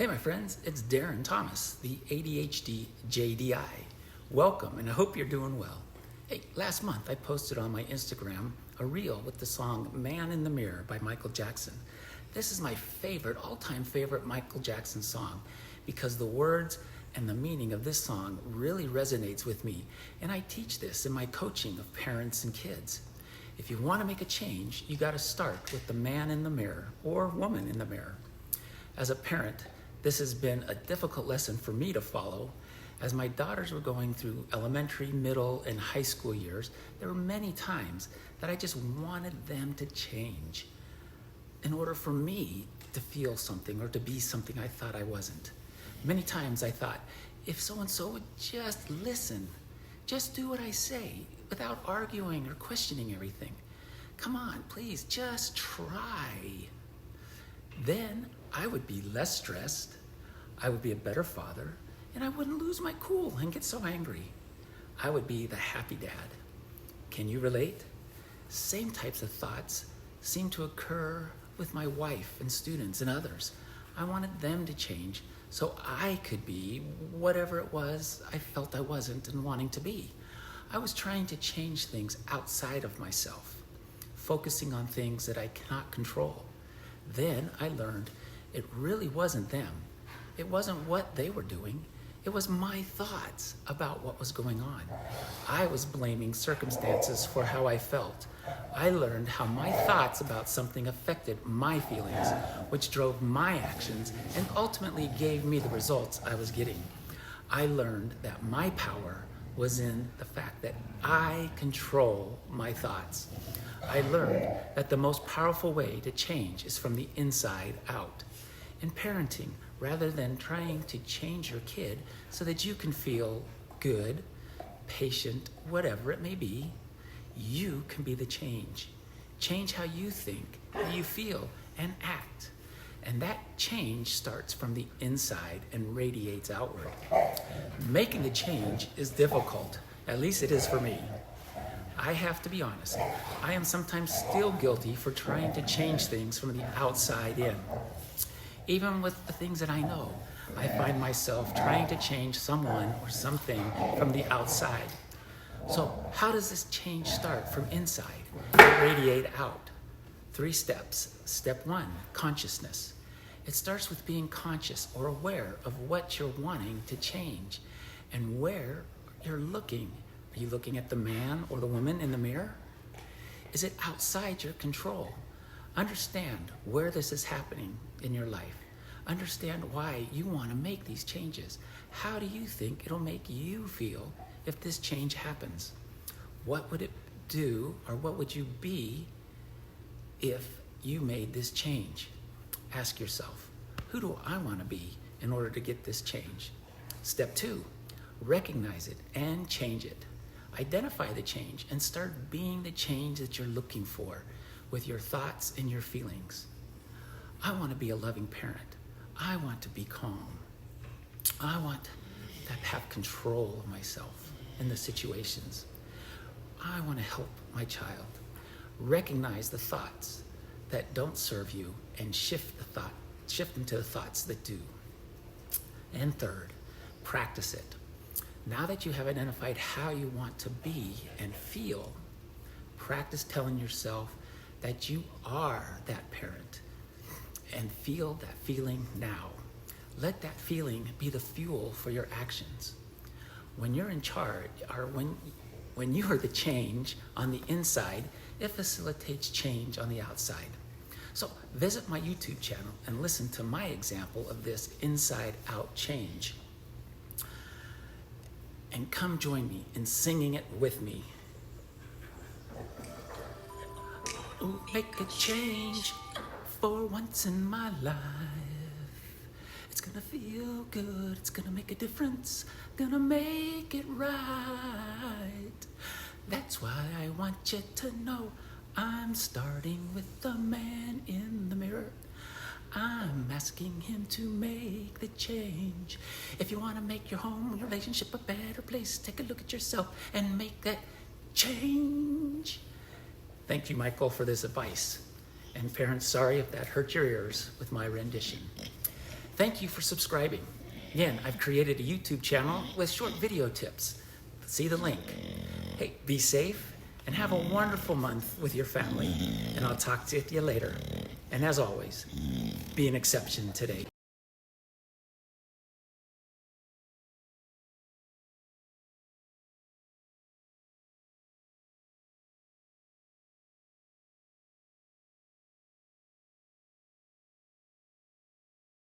Hey, my friends, it's Darren Thomas, the ADHD JDI. Welcome, and I hope you're doing well. Hey, last month I posted on my Instagram a reel with the song Man in the Mirror by Michael Jackson. This is my all-time favorite Michael Jackson song because the words and the meaning of this song really resonates with me, and I teach this in my coaching of parents and kids. If you want to make a change, you got to start with the man in the mirror or woman in the mirror. As a parent, this has been a difficult lesson for me to follow. As my daughters were going through elementary, middle, and high school years, there were many times that I just wanted them to change in order for me to feel something or to be something I thought I wasn't. Many times I thought, if so-and-so would just listen, just do what I say without arguing or questioning everything. Come on, please, just try. Then I would be less stressed, I would be a better father, and I wouldn't lose my cool and get so angry. I would be the happy dad. Can you relate? Same types of thoughts seem to occur with my wife and students and others. I wanted them to change so I could be whatever it was I felt I wasn't and wanting to be. I was trying to change things outside of myself, focusing on things that I cannot control. Then I learned it really wasn't them. It wasn't what they were doing. It was my thoughts about what was going on. I was blaming circumstances for how I felt. I learned how my thoughts about something affected my feelings, which drove my actions and ultimately gave me the results I was getting. I learned that my power was in the fact that I control my thoughts. I learned that the most powerful way to change is from the inside out. In parenting, rather than trying to change your kid so that you can feel good, patient, whatever it may be, you can be the change. Change how you think, how you feel, and act. And that change starts from the inside and radiates outward. Making the change is difficult, at least it is for me. I have to be honest, I am sometimes still guilty for trying to change things from the outside in. Even with the things that I know, I find myself trying to change someone or something from the outside. So how does this change start from inside and radiate out? 3 steps. Step 1, consciousness. It starts with being conscious or aware of what you're wanting to change and where you're looking. Are you looking at the man or the woman in the mirror? Is it outside your control? Understand where this is happening in your life. Understand why you want to make these changes. How do you think it'll make you feel if this change happens? What would it do, or what would you be if you made this change? Ask yourself, who do I want to be in order to get this change? Step 2, recognize it and change it. Identify the change and start being the change that you're looking for with your thoughts and your feelings. I want to be a loving parent. I want to be calm. I want to have control of myself in the situations. I want to help my child. Recognize the thoughts that don't serve you and shift them to the thoughts that do. And third, practice it. Now that you have identified how you want to be and feel, practice telling yourself that you are that parent and feel that feeling now. Let that feeling be the fuel for your actions. When you're in charge, or when you are the change on the inside, it facilitates change on the outside. So visit my YouTube channel and listen to my example of this inside-out change. And come join me in singing it with me. Make a change for once in my life. It's gonna feel good, it's gonna make a difference, gonna make it right. That's why I want you to know I'm starting with the man in the mirror. I'm asking him to make the change. If you want to make your home, your relationship a better place, take a look at yourself and make that change. Thank you, Michael, for this advice. And parents, sorry if that hurt your ears with my rendition. Thank you for subscribing. Again, I've created a YouTube channel with short video tips. See the link. Hey, be safe and have a wonderful month with your family. And I'll talk to you later. And as always, be an exception today.